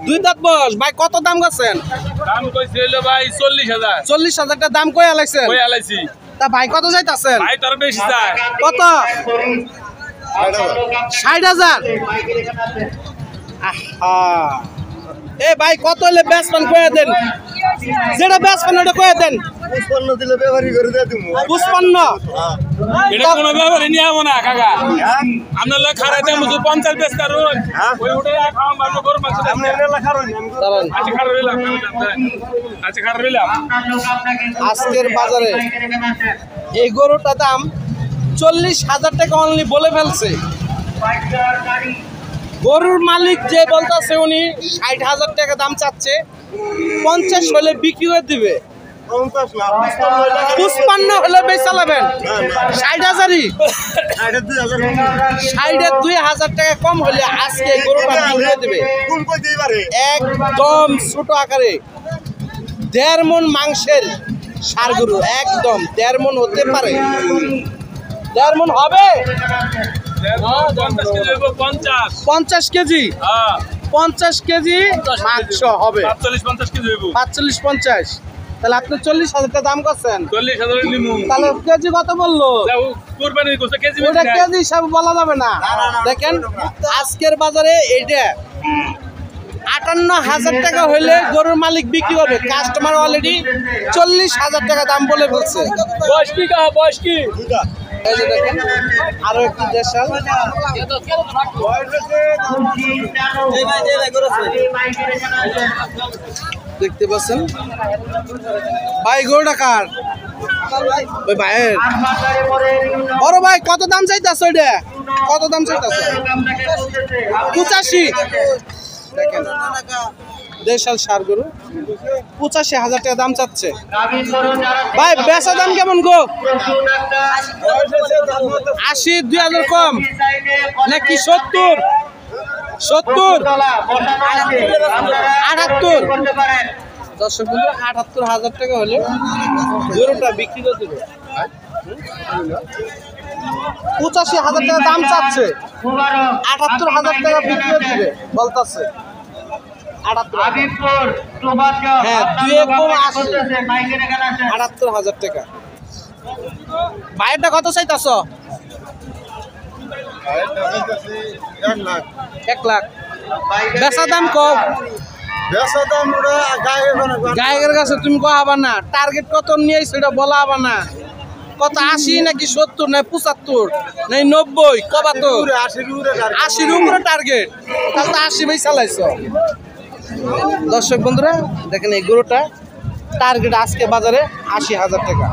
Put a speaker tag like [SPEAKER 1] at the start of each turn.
[SPEAKER 1] দুই দাঁত বস ভাই, কত দাম করছেন?
[SPEAKER 2] দাম কইছে হলো ভাই 40,000।
[SPEAKER 1] 40,000 টাকা দাম কই আলাইছেন?
[SPEAKER 2] কই আলাইছি।
[SPEAKER 1] তা ভাই কত যাইতাছেন?
[SPEAKER 2] ভাই তোর বেশি চাই।
[SPEAKER 1] কত? 60,000। আহা, এ ভাই কত হলে বেচবেন কয়ে দেন, যেটা বেচবেন ওটা কয়ে দেন।
[SPEAKER 3] 55 দিলে ব্যবহারই করে দিয়ে দিমু।
[SPEAKER 1] 55?
[SPEAKER 2] এটা কোনো ব্যাপারে নিয়ে আমো না কাকা। আমরা লোক খারাই দাম 50 বেচতা রোজ। ওই উঠে খাওয়া মারবো গরু মাছ।
[SPEAKER 3] আপনি এলা খারুন আমি
[SPEAKER 1] দাঁড়ান,
[SPEAKER 2] আচ্ছা খারাপ হইলাম। আচ্ছা খারাপ হইলাম।
[SPEAKER 1] আজকের বাজারে এই গরুটা দাম 40,000 টাকা অনলি বলে ফেলছে। গরুর মালিক যে বলতেছে উনি 60,000 টাকা দাম চাচ্ছে, 50 হলে বিক্রি করে দিবে। 55 হলে বেচা লাবেন। 60,000ই 2,000 টাকা কম হলে আজকে গরুটা বিক্রি করে দিবে। একদম ছোট আকারে 1.5 মণ মাংসের ষাঁড় গরু, একদম 1.5 মণ হতে পারে। 1.5 মণ হবে? 50 কেজি। 50 কেজি মাংস হবে।
[SPEAKER 2] 45-50 কেজি হইব।
[SPEAKER 1] 45-50। তাহলে আপনি 40,000 টাকা দাম করছেন।
[SPEAKER 2] 40,000 নিমু।
[SPEAKER 1] তাহলে কেজি কত বললো?
[SPEAKER 2] যাও কুরবানি কইছে কেজি
[SPEAKER 1] ওটা কেজি হিসাবে বলা যাবে না। দেখেন আজকের বাজারে এইটা 58,000 টাকা হইলে গরুর মালিক বিক্রি করবে। কাস্টমার অলরেডি 40,000 টাকা দাম বলে ফেলছে।
[SPEAKER 2] বয়স কি কা বয়স কি?
[SPEAKER 1] এই যে দেখেন আরো একটি দেশাল দেখতে পাচ্ছেন। ভাই গরুটা কার? ওই ভাইয়ের। বড় ভাই কত দাম চাইতেছ? ওইটা কত দাম চাইতেছ? 85। দেখেন দেশাল ষাঁড় গরু 85,000 টাকা দাম চাচ্ছে। ভাই বেচা দাম কেমন গো? 80, 2,000 কম নাকি? 70, 78? দর্শক বন্ধু 78,000 টাকা হলে গরুটা বিক্রি করে দেবে। 85,000 টাকা দাম চাচ্ছে, 78,000 টাকা বিক্রি করে দেবে বলতেছে। 78,000 টাকা। ভাইয়েরটা কত চাইতেছ? 1 লাখ। বেচা দাম কম। গায়ের কাছে তুমি কহাবা না। টার্গেট কত নিয়ে সেটা বলা হবা না। কত 80 নাকি 70 না 75 নাই 90 কবা তো? 80 উপরে টার্গেট। তাহলে তো 80 ভাই চালাইছ। দর্শক বন্ধুরা দেখেন এই গরুটা টার্গেট আজকে বাজারে 80,000 টাকা।